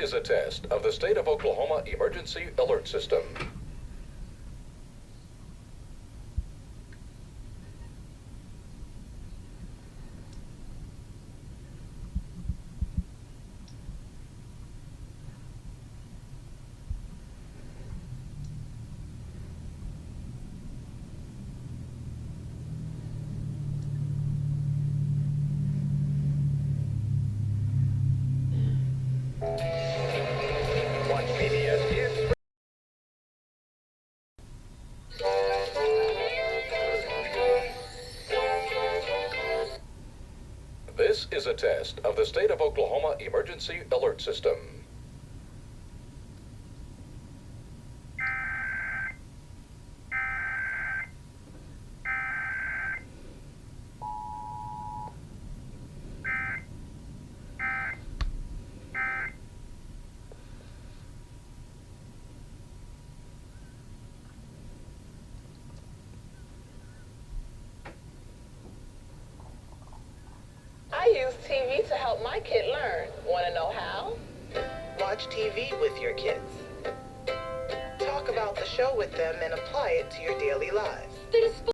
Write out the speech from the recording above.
is a test of the State of Oklahoma Emergency Alert System. This is a test of the State of Oklahoma Emergency Alert System. I use TV to help my kid learn. Want to know how? Watch TV with your kids. Talk about the show with them and apply it to your daily lives.